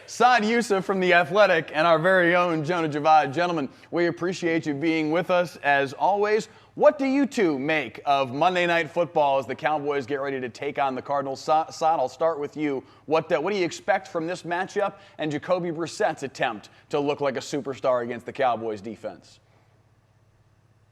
Saad Youssef from The Athletic and our very own Jonah Javad. Gentlemen, we appreciate you being with us as always. What do you two make of Monday Night Football as the Cowboys get ready to take on the Cardinals? Saad, I'll start with you. What do you expect from this matchup and Jacoby Brissett's attempt to look like a superstar against the Cowboys defense?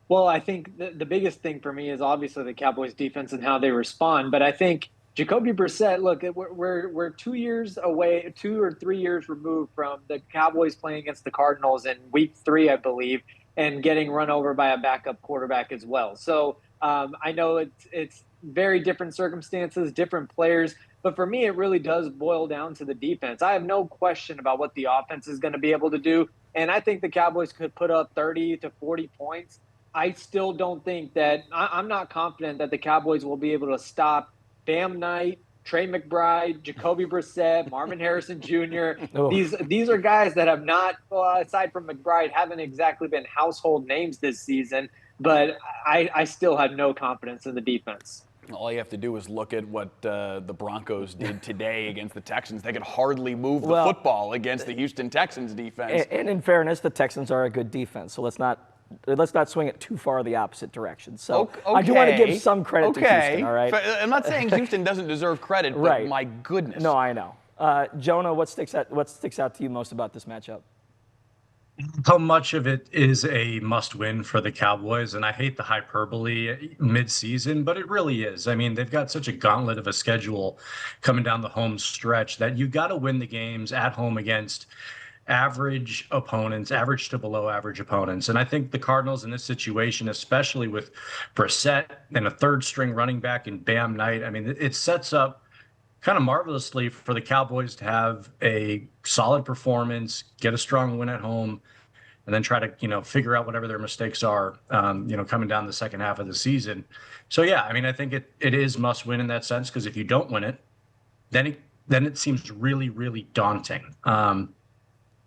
Well, I think the biggest thing for me is obviously the Cowboys defense and how they respond. But I think Jacoby Brissett, look, we're 2 years away, 2 or 3 years removed from the Cowboys playing against the Cardinals in week 3, I believe, and getting run over by a backup quarterback as well. So I know it's very different circumstances, different players. But for me, it really does boil down to the defense. I have no question about what the offense is going to be able to do. And I think the Cowboys could put up 30 to 40 points. I still don't think that I'm not confident that the Cowboys will be able to stop Bam Knight, Trey McBride, Jacoby Brissett, Marvin Harrison Jr. Oh. These are guys that have not, aside from McBride, haven't exactly been household names this season. But I still have no confidence in the defense. All you have to do is look at what the Broncos did today against the Texans. They could hardly move the football against the Houston Texans defense. And in fairness, the Texans are a good defense, so let's not swing it too far the opposite direction. So okay. I do want to give some credit to Houston, all right? I'm not saying Houston doesn't deserve credit, but right. My goodness. No, I know. Jonah, what sticks out to you most about this matchup? How much of it is a must-win for the Cowboys? And I hate the hyperbole mid-season, but it really is. I mean, they've got such a gauntlet of a schedule coming down the home stretch that you got to win the games at home against average opponents, average to below average opponents. And I think the Cardinals in this situation, especially with Brissett and a third-string running back in Bam Knight, I mean, it sets up kind of marvelously for the Cowboys to have a solid performance, get a strong win at home, and then try to, figure out whatever their mistakes are, coming down the second half of the season. So, yeah, I mean, I think it is must win in that sense, because if you don't win it, then it seems really, really daunting.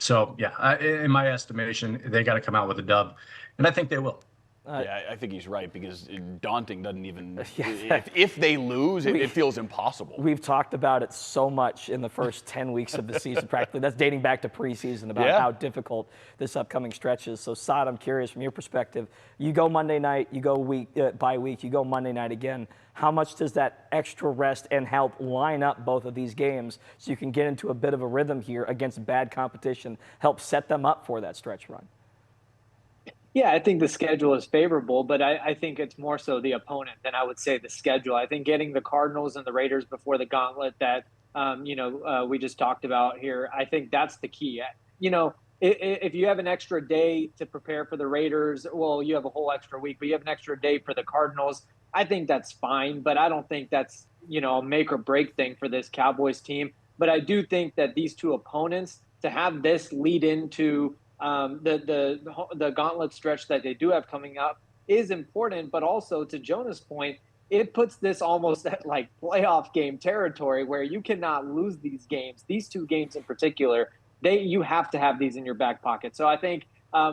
So, yeah, in my estimation, they got to come out with a dub, and I think they will. Yeah, I think he's right, because daunting doesn't even if they lose, it feels impossible. We've talked about it so much in the first 10 weeks of the season, practically. That's dating back to preseason about how difficult this upcoming stretch is. So, Saad, I'm curious from your perspective. You go Monday night, you go bye week, you go Monday night again. How much does that extra rest and help line up both of these games so you can get into a bit of a rhythm here against bad competition, help set them up for that stretch run? Yeah, I think the schedule is favorable, but I think it's more so the opponent than I would say the schedule. I think getting the Cardinals and the Raiders before the gauntlet that, we just talked about here, I think that's the key. If you have an extra day to prepare for the Raiders, well, you have a whole extra week, but you have an extra day for the Cardinals. I think that's fine, but I don't think that's, a make or break thing for this Cowboys team. But I do think that these two opponents, to have this lead into the gauntlet stretch that they do have coming up is important, but also to Jonah's point, it puts this almost at like playoff game territory where you cannot lose these games. These two games in particular, you have to have these in your back pocket. So I think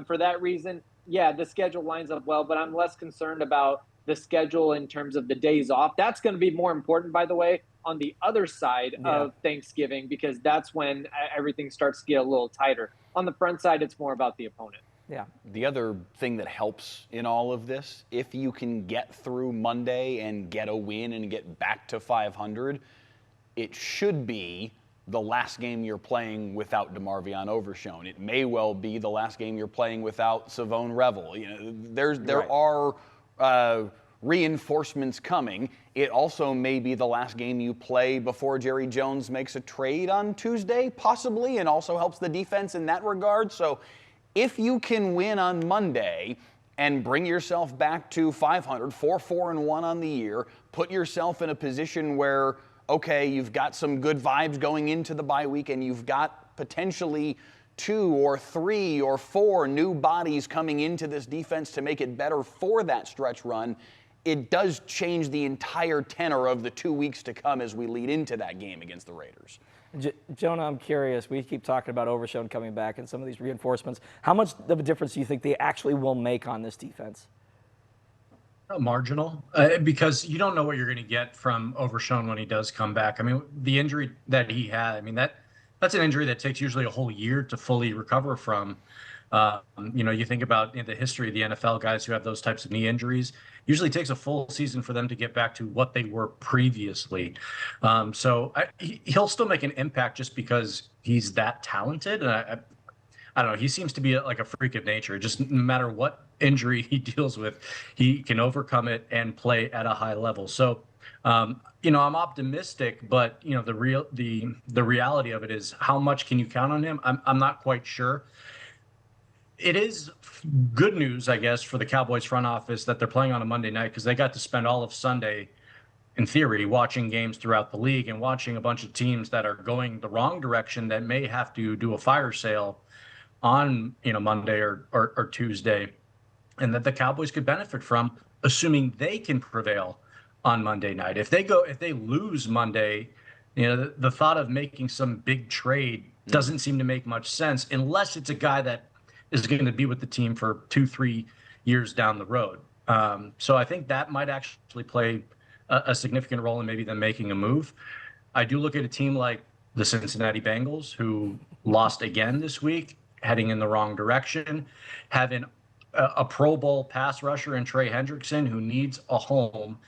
for that reason, yeah, the schedule lines up well, but I'm less concerned about the schedule in terms of the days off. That's going to be more important, by the way, on the other side of Thanksgiving, because that's when everything starts to get a little tighter. On the front side, it's more about the opponent. Yeah. The other thing that helps in all of this, if you can get through Monday and get a win and get back to 500, it should be the last game you're playing without DeMarvion Overshown. It may well be the last game you're playing without Savone Revel. There are reinforcements coming. It also may be the last game you play before Jerry Jones makes a trade on Tuesday, possibly, and also helps the defense in that regard. So if you can win on Monday and bring yourself back to 500, 4-4-1 on the year, put yourself in a position where, okay, you've got some good vibes going into the bye week and you've got potentially 2 or 3 or 4 new bodies coming into this defense to make it better for that stretch run, it does change the entire tenor of the 2 weeks to come as we lead into that game against the Raiders. Jonah, I'm curious. We keep talking about Overshown coming back and some of these reinforcements. How much of a difference do you think they actually will make on this defense? Marginal, because you don't know what you're going to get from Overshown when he does come back. I mean, the injury that he had, I mean, that's an injury that takes usually a whole year to fully recover from. You think about the history of the NFL, guys who have those types of knee injuries, usually takes a full season for them to get back to what they were previously. He'll still make an impact just because he's that talented. And I don't know. He seems to be like a freak of nature. Just no matter what injury he deals with, he can overcome it and play at a high level. So, I'm optimistic, but the reality of it is, how much can you count on him? I'm not quite sure. It is good news, I guess, for the Cowboys front office that they're playing on a Monday night, because they got to spend all of Sunday, in theory, watching games throughout the league and watching a bunch of teams that are going the wrong direction that may have to do a fire sale on Monday or Tuesday, and that the Cowboys could benefit from, assuming they can prevail on Monday night. If they lose Monday, the thought of making some big trade doesn't seem to make much sense, unless it's a guy that is going to be with the team for 2-3 years down the road. So I think that might actually play a significant role in maybe them making a move. I do look at a team like the Cincinnati Bengals, who lost again this week, heading in the wrong direction, having a Pro Bowl pass rusher in Trey Hendrickson, who needs a home,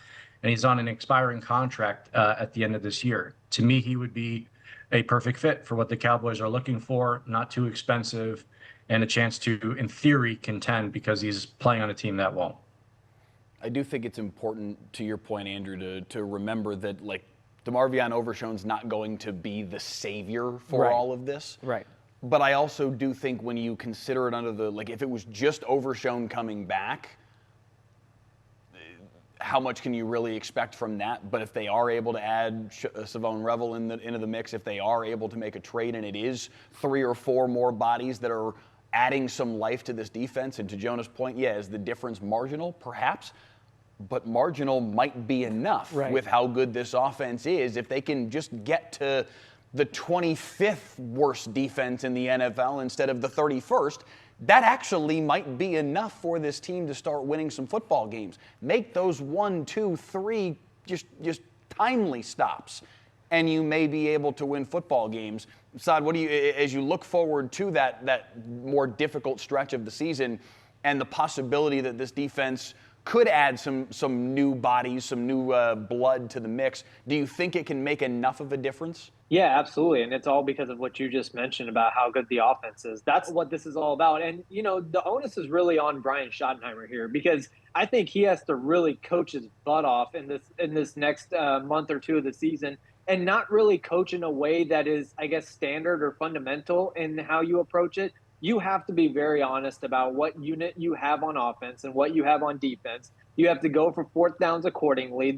and he's on an expiring contract at the end of this year. To me, he would be a perfect fit for what the Cowboys are looking for, not too expensive, and a chance to, in theory, contend, because he's playing on a team that won't. I do think it's important, to your point, Andrew, to remember that, like, DeMarvion Overshown's not going to be the savior for all of this. Right. But I also do think when you consider it under if it was just Overshown coming back, how much can you really expect from that? But if they are able to add Savone Revel into the mix, if they are able to make a trade, and it is 3 or 4 more bodies that are adding some life to this defense, and to Jonah's point, is the difference marginal? Perhaps. But marginal might be enough with how good this offense is. If they can just get to the 25th worst defense in the NFL instead of the 31st, that actually might be enough for this team to start winning some football games. Make those 1, 2, 3 just timely stops, and you may be able to win football games. Saad, what do you, as you look forward to that more difficult stretch of the season, and the possibility that this defense could add some new bodies, some new blood to the mix, do you think it can make enough of a difference? Yeah, absolutely. And it's all because of what you just mentioned about how good the offense is. That's what this is all about. And, the onus is really on Brian Schottenheimer here, because I think he has to really coach his butt off in this next month or two of the season, and not really coach in a way that is, I guess, standard or fundamental in how you approach it. You have to be very honest about what unit you have on offense and what you have on defense. You have to go for 4th downs accordingly.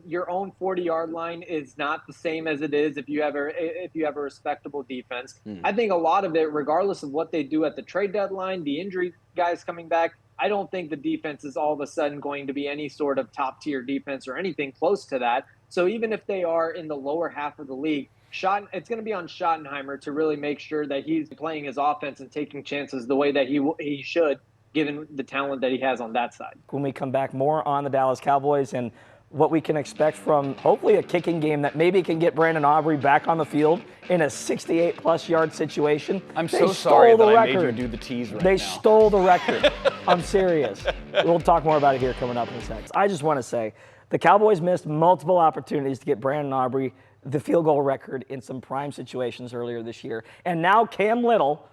Your own 40-yard line is not the same as it is if you have a respectable defense. I think a lot of it, regardless of what they do at the trade deadline, the injury guys coming back, I don't think the defense is all of a sudden going to be any sort of top-tier defense or anything close to that. So even if they are in the lower half of the league, it's going to be on Schottenheimer to really make sure that he's playing his offense and taking chances the way that he should, given the talent that he has on that side. When we come back, more on the Dallas Cowboys and what we can expect from hopefully a kicking game that maybe can get Brandon Aubrey back on the field in a 68-plus yard situation. I'm so sorry that I made you do the tease right now. They stole the record. I'm serious. We'll talk more about it here coming up in a second. I just want to say the Cowboys missed multiple opportunities to get Brandon Aubrey the field goal record in some prime situations earlier this year. And now Cam Little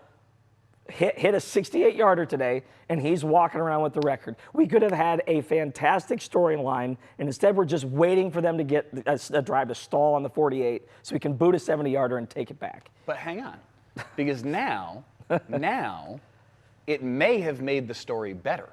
hit a 68-yarder today, and he's walking around with the record. We could have had a fantastic storyline, and instead we're just waiting for them to get a drive to stall on the 48 so we can boot a 70-yarder and take it back. But hang on, because now it may have made the story better.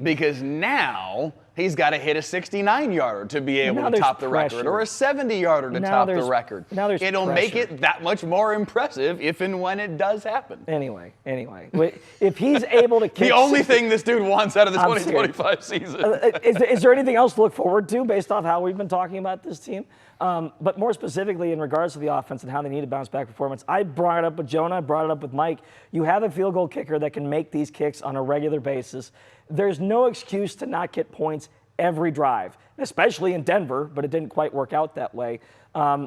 Because now he's got to hit a 69-yarder to be able to top the record, or a 70-yarder to top the record. It'll make it that much more impressive if and when it does happen. Anyway, if he's able to kick... The only thing this dude wants out of the 2025 season. Is there anything else to look forward to based off how we've been talking about this team? But more specifically in regards to the offense and how they need to bounce back performance, I brought it up with Jonah, I brought it up with Mike. You have a field goal kicker that can make these kicks on a regular basis. There's no excuse to not get points every drive, especially in Denver, but it didn't quite work out that way.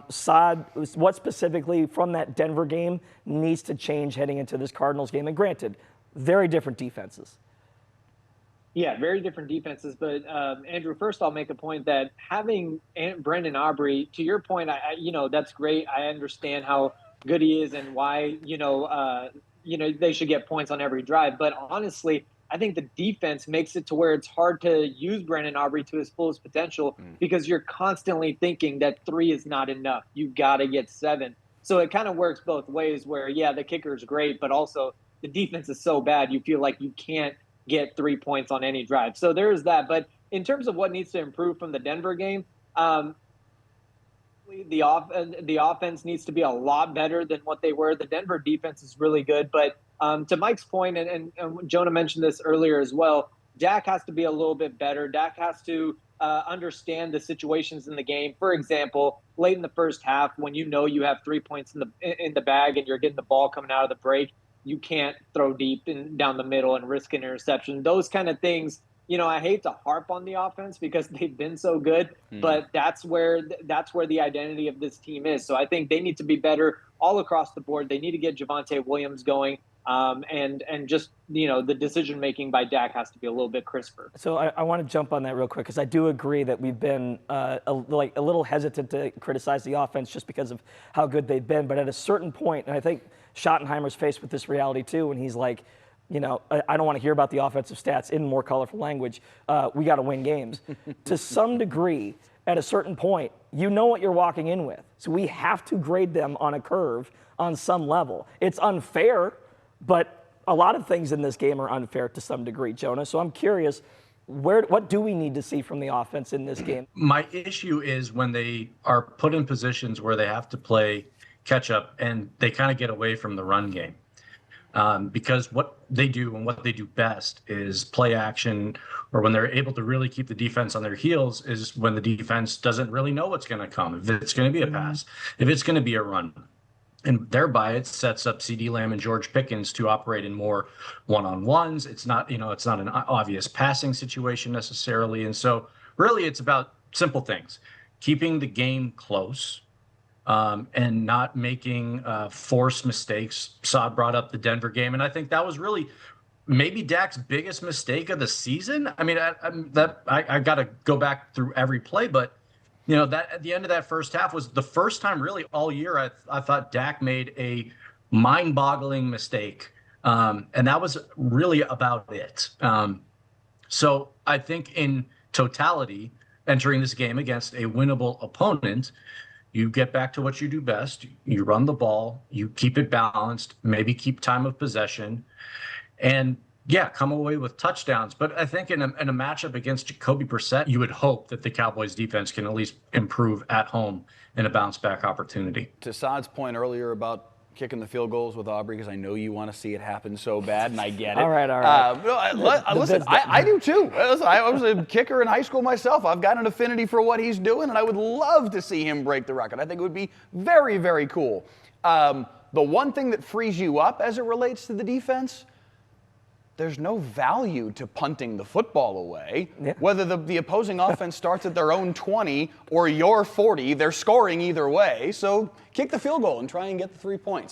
Saad, what specifically from that Denver game needs to change heading into this Cardinals game? And granted, very different defenses. Yeah, very different defenses. But Andrew, first I'll make a point that having Brendan Aubrey, to your point, that's great. I understand how good he is and why they should get points on every drive. But honestly, I think the defense makes it to where it's hard to use Brendan Aubrey to his fullest potential because you're constantly thinking that 3 is not enough. You got to get 7. So it kind of works both ways where, yeah, the kicker is great, but also the defense is so bad you feel like you can't get 3 points on any drive. So there's that. But in terms of what needs to improve from the Denver game, the offense needs to be a lot better than what they were. The Denver defense is really good, but to Mike's point, and Jonah mentioned this earlier as well, Dak has to be a little bit better. Dak has to understand the situations in the game. For example, late in the first half, when you have 3 points in the bag and you're getting the ball coming out of the break, you can't throw deep down the middle and risk an interception. Those kind of things. I hate to harp on the offense because they've been so good, but that's where the identity of this team is. So I think they need to be better all across the board. They need to get Javonte Williams going, and just the decision making by Dak has to be a little bit crisper. So I want to jump on that real quick because I do agree that we've been a little hesitant to criticize the offense just because of how good they've been. But at a certain point, and I think Schottenheimer's faced with this reality too, when he's like, I don't want to hear about the offensive stats in more colorful language. We got to win games. To some degree, at a certain point, you know what you're walking in with. So we have to grade them on a curve on some level. It's unfair, but a lot of things in this game are unfair to some degree, Jonah. So I'm curious, what do we need to see from the offense in this game? My issue is when they are put in positions where they have to play catch up and they kind of get away from the run game. Because what they do and what they do best is play action, or when they're able to really keep the defense on their heels is when the defense doesn't really know what's going to come. If it's going to be a pass, if it's going to be a run. And thereby it sets up CeeDee Lamb and George Pickens to operate in more one-on-ones. It's not an obvious passing situation necessarily. And so really it's about simple things, keeping the game close, and not making forced mistakes. Saad brought up the Denver game, and I think that was really maybe Dak's biggest mistake of the season. I mean, I got to go back through every play, but that at the end of that first half was the first time really all year I thought Dak made a mind-boggling mistake, and that was really about it. So I think in totality, entering this game against a winnable opponent, you get back to what you do best. You run the ball, you keep it balanced, maybe keep time of possession, and come away with touchdowns. But I think in a matchup against Jacoby Brissett, you would hope that the Cowboys defense can at least improve at home in a bounce back opportunity. To Saad's point earlier about kicking the field goals with Aubrey, because I know you want to see it happen so bad, and I get it. All right. Listen, I do too. Listen, I was a kicker in high school myself. I've got an affinity for what he's doing, and I would love to see him break the record. I think it would be very, very cool. The one thing that frees you up as it relates to the defense, there's no value to punting the football away. Yeah. Whether the opposing offense starts at their own 20 or your 40, they're scoring either way. So kick the field goal and try and get the 3 points.